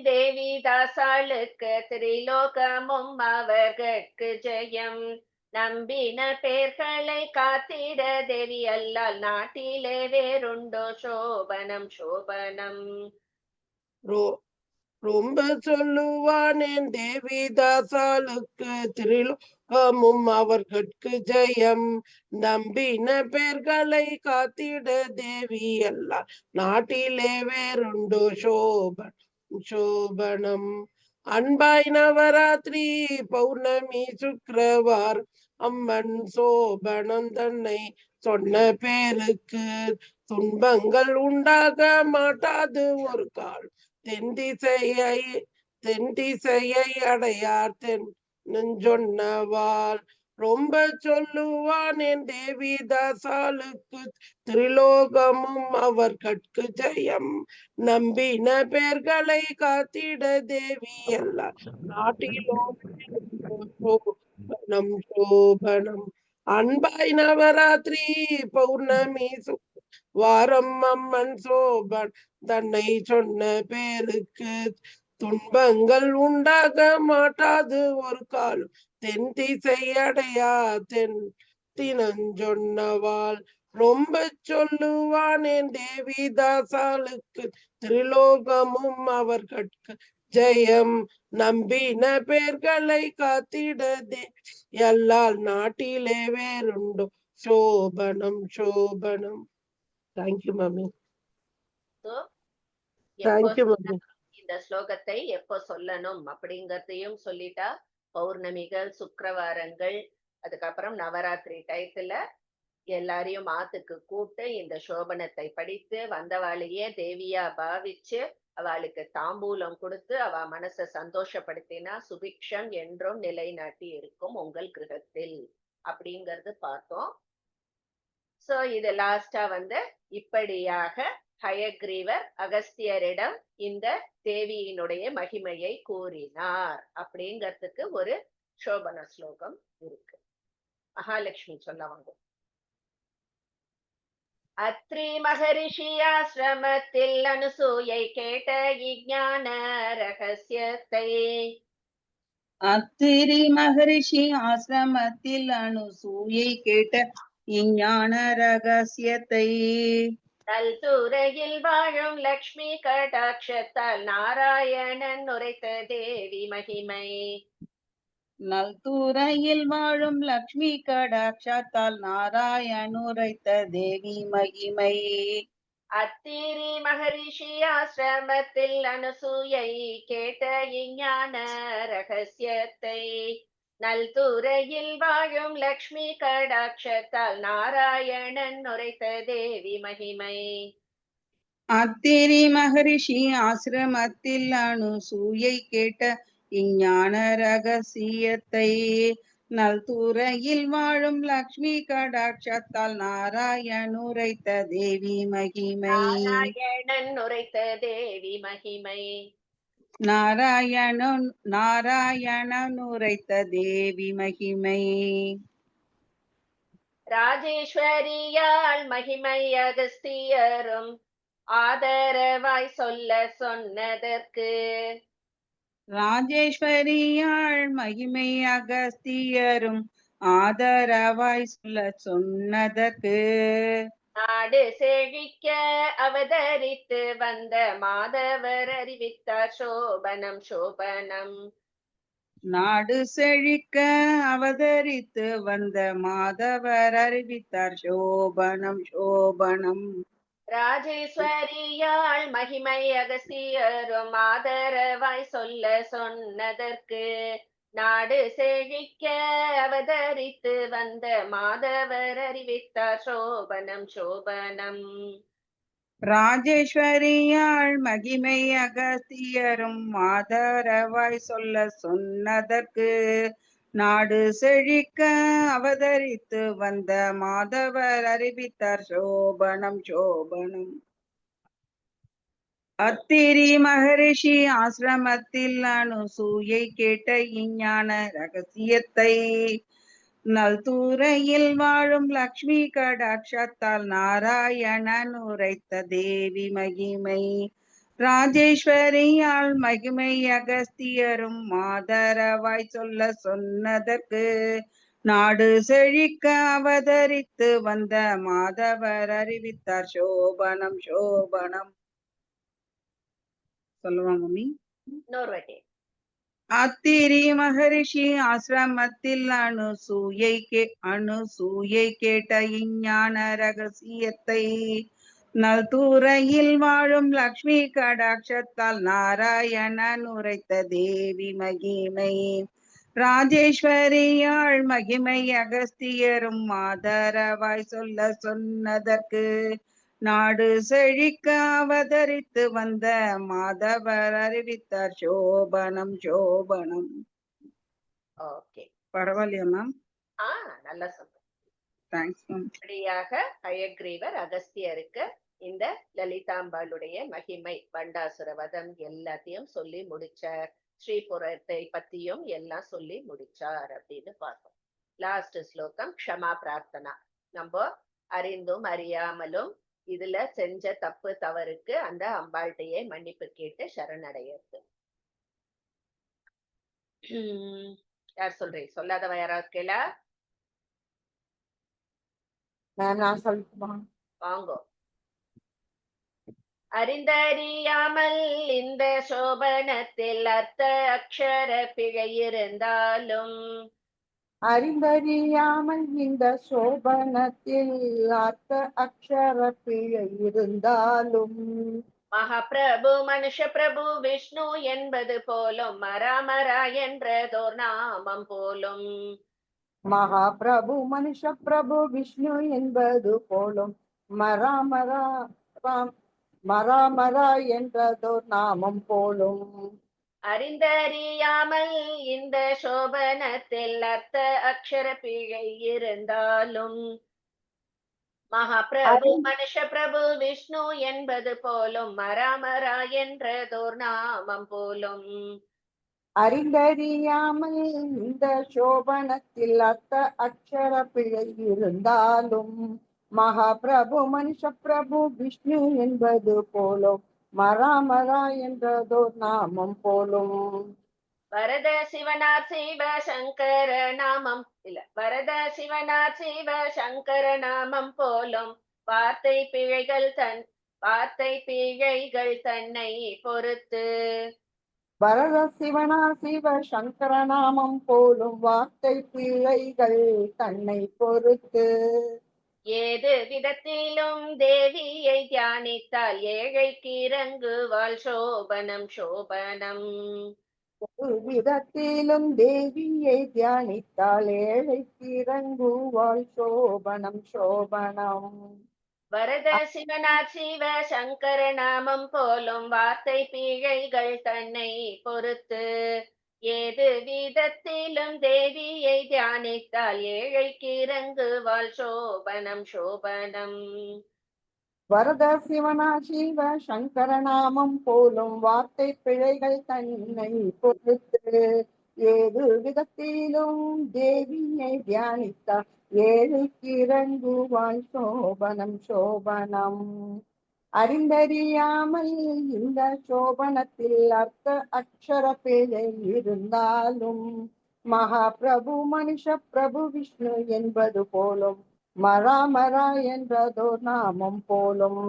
Speaker 1: தேவி தாசாளுக்கு திரிலோகமும் அவர்கட்கு ஜெயம். நம்பின பேர்களை காத்திட தேவி அல்லால் நாட்டிலே வேறுண்டோ சோபனம் சோபனம்.
Speaker 5: ரொம்ப சொல்லுவானேன் தேவிதாசாளுக்கு திரிலோகமும் அவர்கட்கு ஜெயம். நம்பின பேர்களை காத்திட தேவி எல்லாம் நாட்டிலே வேறுண்டோ சோபனம். அன்பாய் நவராத்திரி பௌர்ணமி சுக்கிரவார் அம்மன் சோபனம் தன்னை சொன்ன பேருக்கு. துன்பங்கள் உண்டாக மாட்டாது ஒரு கால் தென் திசையை அடையார் சொன்னவாள். ரொம்ப சொல்லுவானேன் தேவிதாசாளுக்கு திரிலோகமும் அவர்கட்கு ஜெயம். நம்பின பேர்களை காத்திட தேவி எல்லாம் நாட்டிலோ சோபனம். அன்பாய் நவராத்திரி பௌர்ணமி வாரம் அம்மன் சோபன் தன்னை சொன்ன பேருக்கு. துன்பங்கள் உண்டாக மாட்டாது ஒரு காலம் தென் திசை அடையா தினஞ்சொன்னவாள். ரொம்ப சொல்லுவானேன் தேவிதாசாளுக்கு திரிலோகமும் அவர்கட்கு ஜெயம். நம்பின பேர்களை காத்திட எல்லால் நாட்டிலே வேறுண்டோ சோபனம். Thank you mummy. Thank you mummy.
Speaker 1: இந்த ஸ்லோகத்தை எப்போ சொல்லணும் அப்படிங்கறதையும் சொல்லிட்டா. பௌர்ணமிகள், சுக்கிரவாரங்கள், அதுக்கப்புறம் நவராத்திரி டயத்துல எல்லாரையும் ஆத்துக்கு கூட்டு இந்த சோபனத்தை படித்து வந்தவாளையே தேவியா பாவிச்சு அவளுக்கு தாம்பூலம் கொடுத்து அவ மனசை சந்தோஷப்படுத்தினா சுபிக்ஷம் என்றும் நிலைநாட்டி இருக்கும் உங்கள் கிரகத்தில் அப்படிங்கறது பார்த்தோம். சோ இது லாஸ்டா வந்து இப்படியாக ஹயக்ரீவர் அகஸ்தியரிடம் இந்த தேவியினுடைய மகிமையை கூறினார் அப்படிங்கிறதுக்கு ஒரு சோபன ஸ்லோகம் இருக்கு. மகாலட்சுமி சொல்லவாங்க. அத்ரி மகரிஷி ஆசிரமத்தில் அனுசூயை கேட்ட இஞ்ஞான ரகசியத்தை.
Speaker 3: அத்திரி மகரிஷி ஆசிரமத்தில் அனுசூயை கேட்ட இஞ்ஞான ரகசியத்தை.
Speaker 1: நல்துறையில் வாழும் லக்ஷ்மி கடாட்சத்தால் நாராயணன் உரைத்த தேவி மகிமை.
Speaker 3: நல்துறையில் வாழும் லக்ஷ்மி கடாட்சத்தால் நாராயண் உரைத்த தேவி மகிமை.
Speaker 1: அத்திரி மகரிஷி ஆசிரமத்தில் அனுசூயை கேட்ட இஞ்ஞான ரகசியத்தை. நல்துறையில் வாழும் லக்ஷ்மி கடாட்சத்தால் நாராயணன் உரைத்த தேவி மகிமை.
Speaker 3: அத்திரி மகரிஷி ஆசிரமத்தில் அனுசூயை கேட்ட இஞ்ஞான ரகசியத்தை. நல்துறையில் வாழும் லக்ஷ்மி கடாட்சத்தால் நாராயண் உரைத்த தேவி மகிமை.
Speaker 1: நாராயணன் உரைத்த தேவி மகிமை.
Speaker 3: நாராயணன் உரைத்த தேவி மகிமை.
Speaker 1: ராஜேஸ்வரியாள் மகிமை அகஸ்தியரும் ஆதரவாய் சொல்ல சொன்னதற்கு.
Speaker 3: ராஜேஸ்வரியாள் மகிமை அகஸ்தியரும் ஆதரவாய் சொல்ல சொன்னதற்கு.
Speaker 1: நாடு செழிக்க அவதரித்து வந்த மாதவர் அறிவித்தார் சோபனம் சோபனம்.
Speaker 3: நாடு செழிக்க அவதரித்து வந்த மாதவர் அறிவித்தார் சோபனம் சோபனம்.
Speaker 1: ராஜேஸ்வரியாள் மகிமை அகஸ்தியரும் ஆதரவாய் சொல்ல சொன்னதற்கு. நாடு செழிக்க அவதரித்து வந்த மாதவர் அறிவித்தார் சோபனம் சோபனம்.
Speaker 3: ராஜேஸ்வரியாள் மகிமை அகஸ்தியரும் ஆதரவாய் சொல்ல சொன்னதற்கு. நாடு செழிக்க அவதரித்து வந்த மாதவர் அறிவித்தார் சோபனம் சோபனம். அத்திரி மகரிஷி ஆசிரமத்தில் அனுசூயை கேட்ட இஞ்ஞான ரகசியத்தை. நல்துறையில் வாழும் லக்ஷ்மி கடாட்சத்தால் நாராயணன் உரைத்த தேவி மகிமை. ராஜேஸ்வரியாள் மகிமை அகஸ்தியரும் ஆதரவாய் சொல்ல சொன்னதற்கு. நாடு செழிக்க அவதரித்து வந்த மாதவர் அறிவித்தார் சோபனம் சோபனம். சொல்லுவா மம்மி.
Speaker 1: இன்னொரு வாட்டி.
Speaker 3: அத்திரி மகரிஷி ஆசிரமத்தில் அனுசூயை கேட்ட இஞ்ஞான ரகசியத்தை. நல்துறையில் வாழும் லக்ஷ்மி கடாட்சத்தால் நாராயணன் உரைத்த தேவி மகிமை. ராஜேஸ்வரியாள் மகிமை அகஸ்தியரும் ஆதரவாய் சொல்ல சொன்னதற்கு. நாடு செழிக்க அவதரித்து வந்த மாதவர் அறிவித்தார் சோபனம் சோபனம்.
Speaker 1: ஓகே,
Speaker 3: பரவாயில்லையா மேம்?
Speaker 1: நல்லா சொன்ன.
Speaker 3: Thanks ma'am.
Speaker 1: இப்படியாக ஹயக்ரீவர் அகஸ்தியருக்கு இந்த லலிதாம்பாளுடைய மகிமை பண்டாசுர வதம் எல்லாத்தையும் சொல்லி முடிச்சார். ஸ்ரீபுரத்தை பத்தியும் எல்லாம் சொல்லி முடிச்சார் அப்படின்னு பார்த்தோம். லாஸ்ட் ஸ்லோகம் க்ஷமா பிரார்த்தனா. நம்ம அறிந்தும் அறியாமலும் இதுல செஞ்ச தப்பு தவறுக்கு அந்த அம்பாள்கிட்டயே மன்னிப்பு கேட்டு சரணடையிறது. யார் சொல்றீங்க? சொல்லாதவ யாராவது கேளா?
Speaker 2: நான் சொல்லட்டுமா?
Speaker 1: வாங்கோ. அறிந்தறியாமல் இந்த சோபனத்தில் அர்த்த அக்ஷர பிழை இருந்தாலும்.
Speaker 2: அறிந்தறியாமல் இந்த சோபனத்தில் அர்த்த அக்ஷர பிழை இருந்தாலும்.
Speaker 1: மகாபிரபு மனுஷ பிரபு விஷ்ணு என்பது போலும் மராமரா என்றதோர் நாமம் போலும்.
Speaker 2: மகாபிரபு மனுஷ பிரபு விஷ்ணு என்பது போலும் மராமரா என்றதோர் நாமம் போலும்.
Speaker 1: அறிந்தறியாமல் இந்த சோபனத்தில் அர்த்த அக்ஷர பிழை இருந்தாலும். மகாபிரபு மனுஷ பிரபு விஷ்ணு என்பது போலும் மராமரா என்றதோர் நாமம் போலும்
Speaker 6: அறிந்தறியாமல் இந்த சோபனத்தில் அர்த்த அக்ஷர பிழை இருந்தாலும் மகாபிரபு மனுஷ பிரபு விஷ்ணு என்பது போலும் மராமரா என்றதோர் நாமம் போலும்
Speaker 1: வரத சிவனார் சிவ சங்கர நாமம் இல்ல வரத சிவனார் சிவ சங்கர நாமம் போலும் வார்த்தை பிழைகள் தன்னை பொறுத்து
Speaker 6: பரத சிவனா சிவ சங்கர நாமம் போலும் வார்த்தை பிழைகள் தன்னை பொறுத்து
Speaker 1: ஏது விதத்திலும் தேவியை தியானித்தால் ஏழைக்கு இறங்குவாள் சோபனம் சோபனம்
Speaker 6: ஒரு விதத்திலும் தேவியை தியானித்தால் ஏழைக்கு இறங்குவாள் சோபனம் சோபனம்
Speaker 1: வரத சிவனார் சிவ சங்கர நாமம் போலும் வார்த்தை பிழைகள் தன்னை பொறுத்து ஏது விதத்திலும் தேவியை தியானித்தால் ஏழைக்கு இறங்குவாள் சோபனம் சோபனம்
Speaker 6: வரத சிவனா சிவ சங்கர நாமம் போலும் வார்த்தை பிழைகள் தன்னை பொறுத்து ஏது விதத்திலும் தேவியை தியானித்தால் ஏழைக்கு இறங்குவாள் சோபனம் சோபனம் அறிந்தறியாமல் இந்த சோபனத்தில் அர்த்த அக்ஷர பிழை இருந்தாலும் மகாபிரபு மனுஷ பிரபு விஷ்ணு என்பது போலும் மராமரா என்றதோர் நாமம் போலும்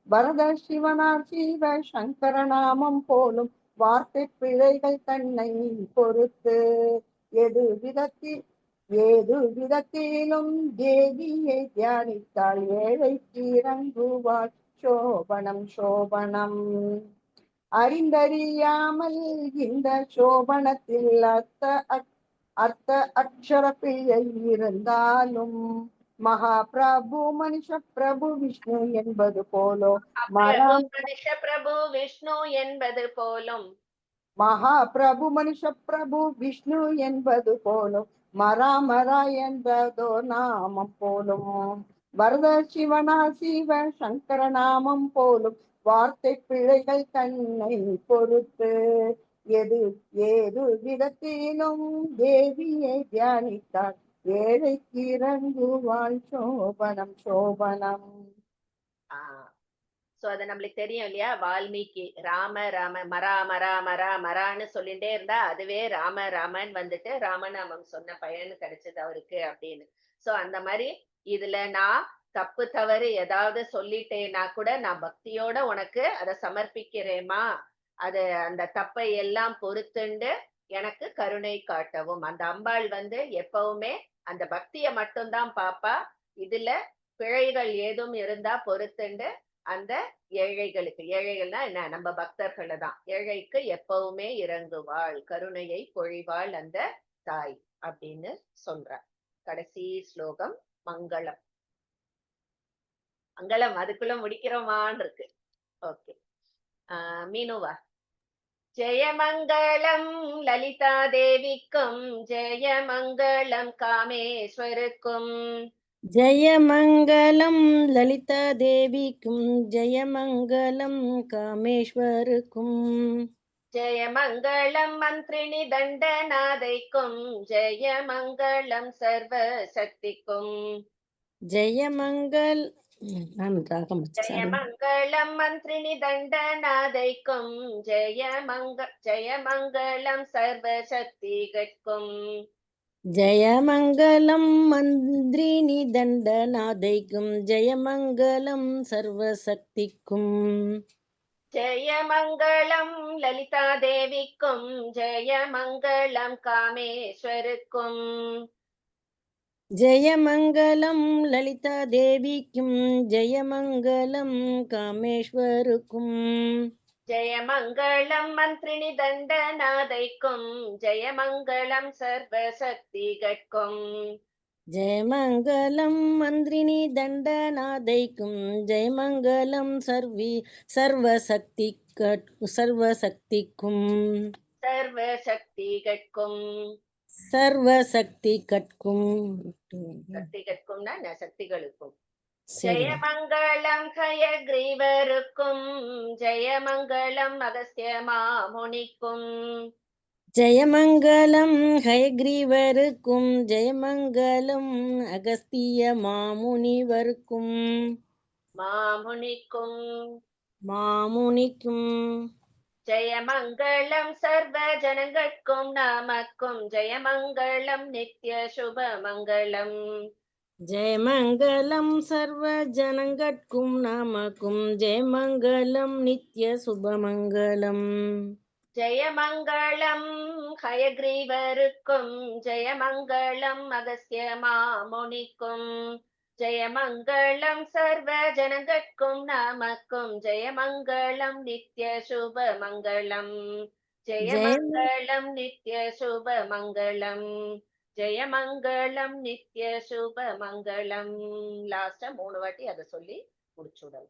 Speaker 6: பரத சிவனார் சிவ சங்கர நாமம் போலும் வார்த்தை பிழைகள் தன்னை பொறுத்து ஏது விதத்திலும் தேவியை தியானித்தால் ஏழைக்கு இறங்குவாள் சோபனம் சோபனம் அறிந்தறியாமல் இந்த சோபனத்தில் அர்த்த அக்ஷர பிழை இருந்தாலும் மகாபிரபு மனுஷ பிரபு விஷ்ணு என்பது போலும்
Speaker 1: மனுஷ பிரபு விஷ்ணு என்பது போலும்
Speaker 6: மகாபிரபு மனுஷ பிரபு விஷ்ணு என்பது போலும் மராமரா என்றதோ நாமம் போலும் வரத சிவனா சிவ சங்கர நாமம் போலும் வார்த்தை பிழைகள் தன்னை பொறுத்து ஏது விதத்திலும் தேவியை தியானித்தார் ஏழைக்கு இறங்குவாள் சோபனம் சோபனம்
Speaker 1: சோ அது நம்மளுக்கு தெரியும் இல்லையா வால்மீகி ராம ராம மரா மரா மரா மரான்னு சொல்லிட்டே இருந்தா அதுவே ராம ராமன் வந்துட்டு ராமநாமம் சொன்ன பயன் கிடைச்சது அவருக்கு அப்படின்னு சோ அந்த மாதிரி இதுல நான் தப்பு தவறு ஏதாவது சொல்லிட்டேன்னா கூட நான் பக்தியோட உனக்கு அதை சமர்ப்பிக்கிறேமா அது அந்த தப்பை எல்லாம் பொறுத்துண்டு எனக்கு கருணை காட்டவும் அந்த அம்பாள் வந்து எப்பவுமே அந்த பக்திய மட்டும்தான் பாப்பா இதுல பிழைகள் ஏதும் இருந்தா பொறுத்துண்டு அந்த ஏழைகள்னா என்ன நம்ம பக்தர்களை தான் ஏழைக்கு எப்பவுமே இறங்குவாள் கருணையை பொழிவாள் அந்த தாய் அப்படின்னு சொல்றார் கடைசி ஸ்லோகம் மங்களம் மங்களம் அதுக்குள்ள முடிக்கிறோமான்னு இருக்கு ஓகே மீனுவா ஜெயமங்களம் லலிதா தேவிக்கும் ஜெயமங்களம் காமேஸ்வருக்கும்
Speaker 2: ஜெயமங்கலம் லலிதா தேவிக்கும் ஜெயமங்கலம் காமேஸ்வருக்கும்
Speaker 1: ஜெயமங்களம் மந்திரினி தண்டநாதைக்கும் ஜெயமங்களம் சர்வ சக்திக்கும்
Speaker 2: ஜெயமங்கல்
Speaker 1: ஜெயமங்களம் மந்திரினி தண்டநாதைக்கும் ஜெயமங்களம் சர்வ சக்திகட்கும்
Speaker 2: ஜெயமங்கலம் மந்திரினி தண்டநாதைக்கும் ஜெயமங்கலம் சர்வசக்திக்கும்
Speaker 1: ஜெயமங்களம் லலிதா தேவிக்கும் ஜெயமங்களம் காமேஸ்வருக்கும்
Speaker 2: ஜெயமங்கலம் லலிதா தேவிக்கும் ஜெயமங்கலம் காமேஸ்வருக்கும்
Speaker 1: ஜெயமங்களம் மந்திரினி தண்டநாதைக்கும் ஜெயமங்களம் சர்வசக்திகட்கும்
Speaker 2: ஜெயமங்கலம் மந்திரினி தண்டநாதைக்கும் ஜெயமங்கலம் சர்வசக்திக்கும்
Speaker 1: சர்வசக்திகட்கும்
Speaker 2: சர்வசக்திகட்கும்
Speaker 1: சக்திகட்கும்னா சக்திகளுக்கும்
Speaker 2: சரி மேம்.
Speaker 1: ஜெயமங்களம் ஹயக்ரீவருக்கும் ஜெயமங்களம் அகஸ்திய மாமுனிக்கும்
Speaker 2: ஜெயமங்கலம் ஹயக்ரீவருக்கும் ஜெயமங்கலம் அகஸ்திய மாமுனிவருக்கும்
Speaker 1: மாமுனிக்கும்
Speaker 2: மாமுனிக்கும்
Speaker 1: ஜெயமங்களம் சர்வ ஜனங்கட்கும் நமக்கும் ஜெயமங்களம் நித்ய சுபமங்களம்
Speaker 2: ஜெயமங்கலம் சர்வ ஜனங்கட்கும் நமக்கும் ஜெயமங்கலம் நித்ய சுபமங்கலம்.
Speaker 1: ஜெயமங்களம் ஹயக்ரீவருக்கும் ஜெயமங்களம் அகஸ்திய மாமுனிக்கும் ஜெயமங்களம் சர்வ ஜனங்கட்கும் நமக்கும் ஜெயமங்களம் நித்ய சுபமங்களம் ஜெயமங்களம் நித்ய சுபமங்களம் ஜெயமங்களம் நித்ய சுபமங்களம். லாஸ்டா 3 வாட்டி அதை சொல்லி முடிச்சுடலாம்.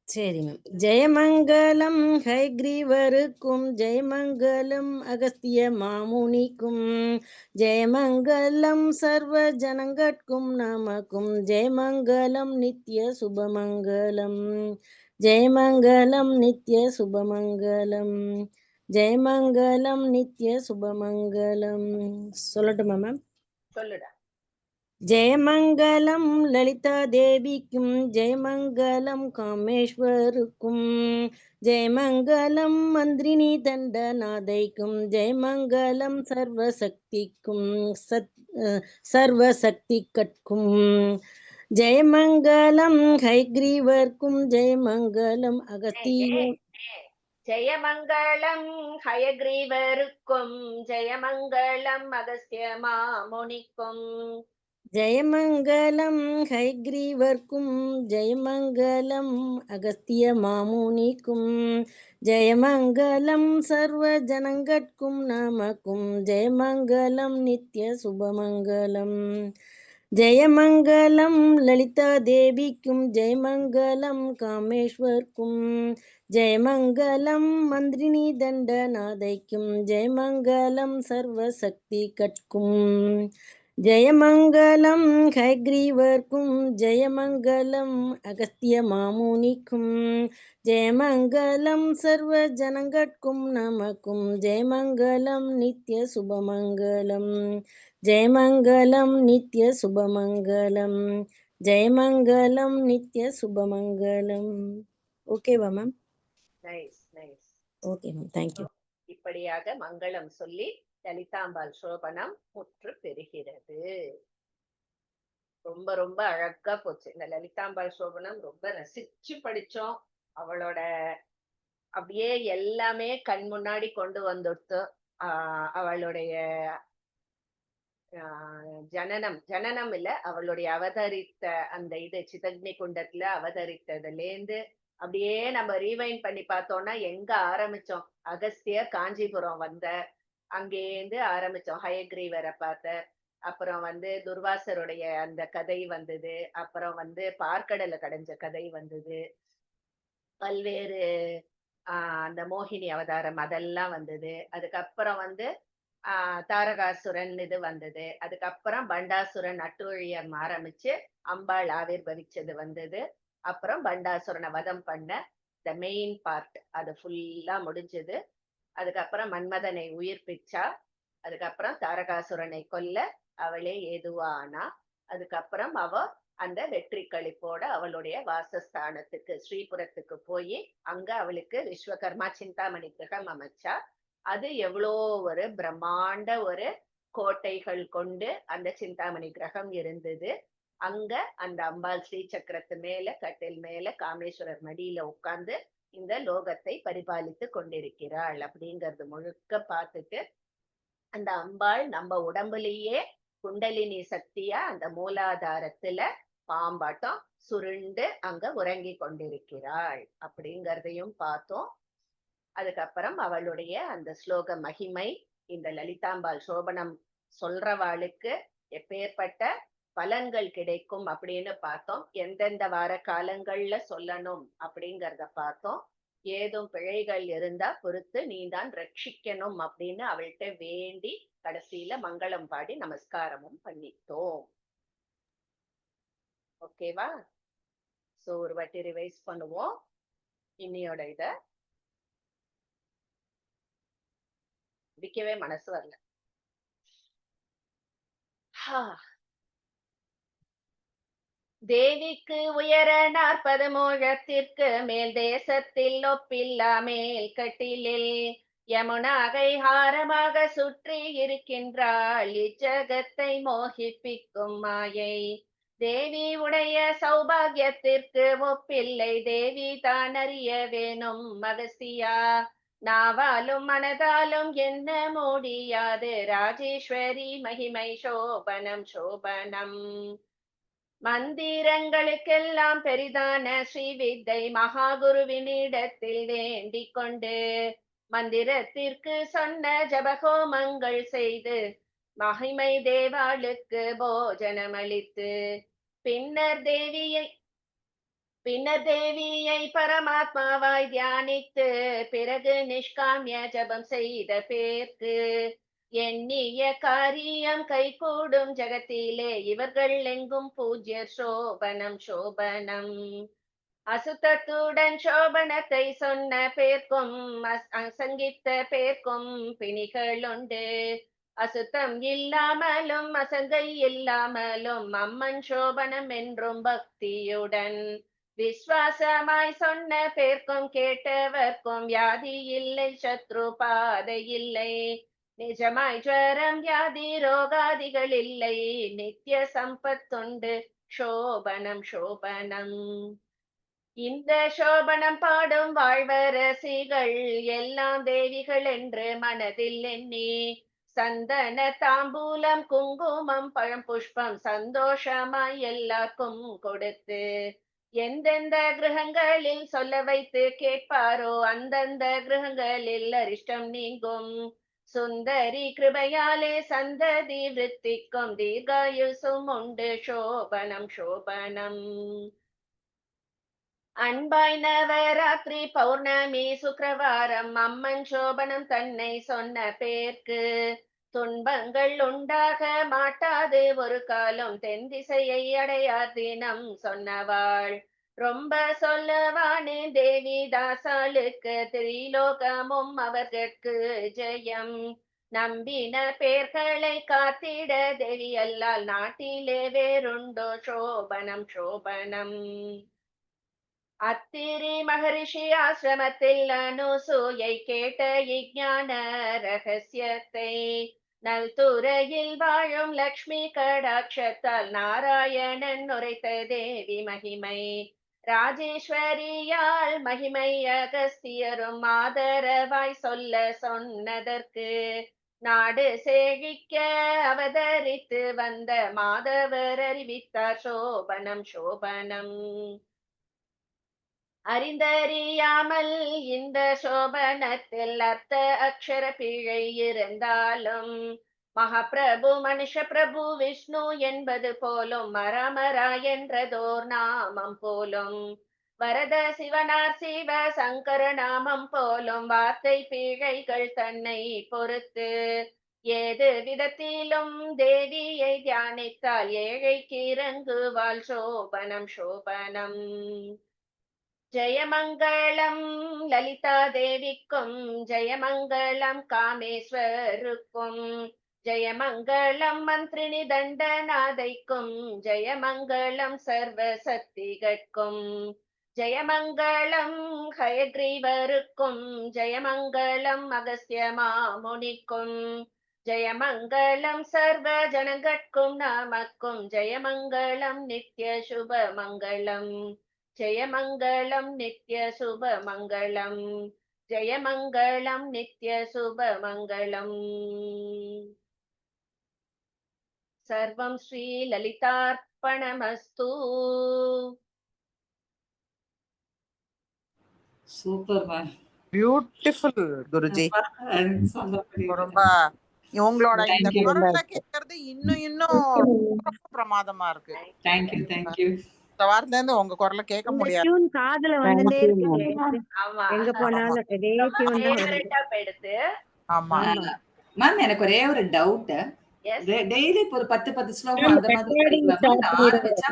Speaker 2: சரி மேம். ஜெயமங்கலம் ஹயக்ரீவருக்கும் ஜெயமங்கலம் அகஸ்திய மாமுனிக்கும் ஜெயமங்கலம் சர்வ ஜனங்கட்கும் நமக்கும் ஜெயமங்கலம் நித்ய சுபமங்கலம் ஜெயமங்கலம் நித்ய சுபமங்கலம் ஜெயமங்கலம் நித்ய சுபமங்கலம். சொல்லட்டுமா மேம்?
Speaker 1: சொல்லுடா.
Speaker 2: ஜெயமங்கலம் லலிதா தேவிக்கும் ஜெயமங்கலம் காமேஸ்வருக்கும் ஜெயமங்கலம் மந்திரினி தண்டநாதைக்கும் ஜெயமங்கலம் சர்வசக்திக்கும் சர்வசக்திகட்கும் ஜெயமங்கலம் ஹயக்ரீவர்க்கும் ஜெயமங்கலம் அகஸ்திய
Speaker 1: ஜெயமங்களம் ஹயக்ரீவருக்கும் ஜெயமங்களம் அகஸ்திய மாமுனிக்கும்
Speaker 2: ஜெயமங்கலம் ஹயக்ரீவர்க்கும் ஜெயமங்கலம் அகஸ்திய மாமுனிக்கும் ஜெயமங்கலம் சர்வ ஜனங்கட்கும் நமக்கும் ஜெயமங்கலம் நித்ய சுபமங்கலம் ஜெயமங்கலம் லலிதா தேவிக்கும் ஜெயமங்கலம் காமேஸ்வர்க்கும் ஜெயமங்கலம் மந்திரினி தண்டநாதைக்கும் ஜெயமங்கலம் சர்வசக்தி கட்கும் ஜெயமங்கலம் ஹயக்ரீவர்க்கும் ஜெயமங்கலம் அகஸ்திய மாமுனிக்கும் ஜெயமங்கலம் சர்வ ஜனங்கட்கும் நமக்கும் ஜெயமங்கலம் நித்ய சுபமங்கலம் ஜெயமங்கலம் நித்ய சுபமங்கலம் ஜெயமங்கலம் நித்ய சுபமங்கலம். ஓகேவா ma'am?
Speaker 1: Nice nice.
Speaker 2: Okay ma'am, thank you.
Speaker 1: இப்படியாக மங்களம் சொல்லி லலிதாம்பாள் சோபனம் முற்று பெறுகிறது. ரொம்ப ரொம்ப அழகா போச்சு இந்த லலிதாம்பாள் சோபனம். ரொம்ப ரசிச்சு படிச்சோம். அவளோட அப்படியே எல்லாமே கண் முன்னாடி கொண்டு வந்துடுத்து. அவளுடைய ஜனனம் இல்ல, அவளுடைய அவதரித்த அந்த இது சிதக்னி குண்டத்துல அவதரித்ததுலேருந்து அப்படியே நம்ம ரீவைண்ட் பண்ணி பார்த்தோம்னா எங்க ஆரம்பிச்சோம்? அகஸ்தியர் காஞ்சிபுரம் வந்த அங்கேருந்து ஆரம்பிச்சோம். ஹயக்ரீவரை பார்த்த அப்புறம் துர்வாசருடைய அந்த கதை வந்தது. அப்புறம் பார்க்கடலை கடைஞ்ச கதை வந்தது. பல்வேறு அந்த மோகினி அவதாரம் அதெல்லாம் வந்தது. அதுக்கப்புறம் தாரகாசுரன் இது வந்தது. அதுக்கப்புறம் பண்டாசுரன் அட்டூழியம் ஆரம்பிச்சு அம்பாள் ஆவிர்வவிச்சது வந்தது. அப்புறம் பண்டாசுரனை வதம் பண்ண த மெயின் பார்ட் அது ஃபுல்லா முடிஞ்சது. அதுக்கப்புறம் மன்மதனை உயிர்ப்பிச்சா. அதுக்கப்புறம் தாரகாசுரனை கொல்ல அவளே ஏதுவானா. அதுக்கப்புறம் அவ அந்த வெற்றி களிப்போட அவளுடைய வாசஸ்தானத்துக்கு ஸ்ரீபுரத்துக்கு போய் அங்க அவளுக்கு விஸ்வகர்மா சிந்தாமணி கிரகம் அமைச்சா. அது எவ்வளோ ஒரு பிரம்மாண்ட ஒரு கோட்டைகள் கொண்டு அந்த சிந்தாமணி கிரகம் இருந்தது. அங்க அந்த அம்பாள் ஸ்ரீ சக்கரத்து மேல கட்டில் மேல காமேஸ்வரர் மடியில உட்கார்ந்து இந்த லோகத்தை பரிபாலித்து கொண்டிருக்கிறாள் அப்படிங்கறது முழுக்க பார்த்துட்டு அந்த அம்பாள் நம்ம உடம்புலயே குண்டலினி சக்தியா அந்த மூலாதாரத்துல பாம்பாட்டம் சுருண்டு அங்க உறங்கி கொண்டிருக்கிறாள் அப்படிங்கறதையும் பார்த்தோம். அதுக்கப்புறம் அவளுடைய அந்த ஸ்லோக மகிமை, இந்த லலிதாம்பாள் சோபனம் சொல்றவாளுக்கு எப்பேற்பட்ட பலன்கள் கிடைக்கும் அப்படின்னு பார்த்தோம். எந்தெந்த வார காலங்கள்ல சொல்லணும் அப்படிங்கறத பார்த்தோம். ஏதும் பிழைகள் இருந்தா பொறுத்து நீதான் ரட்சிக்கணும் அப்படின்னு அவள்கிட்ட வேண்டி கடைசியில மங்களம் பாடி நமஸ்காரமும் பண்ணிட்டோம். ஓகேவா? சோ ஒரு வாட்டி ரிவைஸ் பண்ணுவோம் இன்னையோட இத. விக்கவே மனசு வரல. தேவிக்கு உயர 40 முழத்திற்கு மேல் தேசத்தில் ஒப்பில்லா மேல் கட்டிலில் யமுனாகை ஹாரமாக சுற்றி இருக்கின்றாள் இச்சகத்தை மோகிப்பிக்கும் மாயை. தேவி உடைய சௌபாகியத்திற்கு ஒப்பில்லை தேவி தான் அறிய வேணும் அகஸ்தியா. நாவாலும் மனதாலும் என்ன முடியாது ராஜேஸ்வரி மகிமை சோபனம் சோபனம். மந்திரங்களுக்கெல்லாம் பெரிதான ஸ்ரீவித்தை மகாகுருவினிடத்தில் வேண்டிக் கொண்டு மந்திரத்திற்கு சொன்ன ஜபஹோமங்கள் செய்து மகிமை தேவாளுக்கு போஜனம் அளித்து பின்னர் தேவியை பரமாத்மாவாய் தியானித்து பிறகு நிஷ்காமிய ஜபம் செய்த பேர்க்கு எண்ணிய காரியம் கைகூடும் ஜகத்திலே இவர்கள் எங்கும் பூஜ்யர் சோபனம் சோபனம். அசுத்தத்துடன் சோபனத்தை சொன்ன பேர்க்கும் அசங்கித்த பேர்க்கும் பிணிகள் உண்டு. அசுத்தம் இல்லாமலும் அசங்கை இல்லாமலும் அம்மன் சோபனம் என்றும் பக்தியுடன் விஸ்வாசமாய் சொன்ன பேர்க்கும் கேட்டவர்க்கும் வியாதி இல்லை சத்ரு பாதை இல்லை. நிஜமாய் ஜரம் வியாதி ரோகாதிகள் இல்லை நித்திய சம்பத்துண்டு சோபனம் சோபனம். இந்த சோபனம் பாடும் வாழ்வரசிகள் எல்லாம் தேவிகள் என்று மனதில் எண்ணி சந்தன தாம்பூலம் குங்குமம் பழம் புஷ்பம் சந்தோஷமாய் எல்லாருக்கும் கொடுத்து எந்தெந்த கிரகங்களில் சொல்ல வைத்து கேட்பாரோ அந்தந்த கிரகங்களில் அரிஷ்டம் நீங்கும். சுந்தரி கிருபையாலே சந்ததி விருத்திக்கும் தீர்காயுசும் உண்டு சோபனம் சோபனம். அன்பாய் நவராத்திரி பௌர்ணமி சுக்கிரவாரம் அம்மன் சோபனம் தன்னை சொன்ன பேர்க்கு துன்பங்கள் உண்டாக மாட்டாது ஒரு காலம் தென் திசையை அடையார் தினம் சொன்னவாள். ரொம்ப சொல்லவானே தேவி தாசாளுக்கு திரிலோகமும் அவர்கட்கு ஜெயம். நம்பின பேர்களை காத்திட தேவி அல்லால் நாட்டிலே வேறுண்டோ சோபனம் சோபனம். அத்திரி மகரிஷி ஆசிரமத்தில் அனுசூயை கேட்ட இஞ்ஞான ரகசியத்தை நல்துறையில் வாழும் லக்ஷ்மி கடாட்சத்தால் நாராயணன் உரைத்த தேவி மகிமை. ராஜேஸ்வரியால் மகிமை அகஸ்தியரும் ஆதரவாய் சொல்ல சொன்னதற்கு நாடு செழிக்க அவதரித்து வந்த மாதவர் அறிவித்தார் சோபனம் சோபனம். அறிந்தறியாமல் இந்த சோபனத்தில் அர்த்த அக்ஷர பிழை இருந்தாலும் மகாபிரபு மனுஷ பிரபு விஷ்ணு என்பது போலும் மரமரா என்றதோர் நாமம் போலும் வரத சிவனார் சிவ சங்கர நாமம் போலும் வார்த்தை பிழைகள் தன்னை பொறுத்து ஏது விதத்திலும் தேவியை தியானித்தால் ஏழைக்கு இறங்குவாள் சோபனம் சோபனம். ஜெயமங்களம் லலிதா தேவிக்கும் ஜெயமங்களம் காமேஸ்வருக்கும் ஜெயமங்களம் மந்திரினி தண்டநாதைக்கும் ஜெயமங்களம் சர்வ சக்திகட்கும் ஜெயமங்களம் ஹயக்ரீவருக்கும் ஜெயமங்களம் அகஸ்திய மாமுனிக்கும் ஜெயமங்களம் சர்வ ஜனங்கட்கும் நமக்கும் ஜெயமங்களம் நித்ய சுப மங்களம். ஜெயமங்களம் நித்ய சுப மங்களம். ஜெயமங்களம் நித்ய சுப மங்களம். சர்வம் ஸ்ரீ லலிதார்ப்பணமஸ்து.
Speaker 7: சூப்பர் மேம்,
Speaker 8: பியூட்டிஃபுல் குருஜி. ரொம்ப உங்களோட இந்த குரல்ல கேட்கறது இன்னும் ரொம்ப பிரமாதமா இருக்கு.
Speaker 7: Thank you thank you.
Speaker 8: இந்த வாரத்துல இருந்து உங்க குரல்ல கேட்க முடியாது.
Speaker 4: டியூன் காதுல வந்துட்டே இருக்கு.
Speaker 1: ஆமா
Speaker 4: எங்க போனாலும் அதே டியூன் தான் வருது.
Speaker 1: எடுத்து
Speaker 8: ஆமா
Speaker 7: மேம், எனக்கு ஒரே ஒரு டவுட்.
Speaker 1: Yes.
Speaker 7: டெய்லி ஒரு 10 ஸ்லோகம் அந்த மாதிரி படிக்கலாம். 6 வச்சா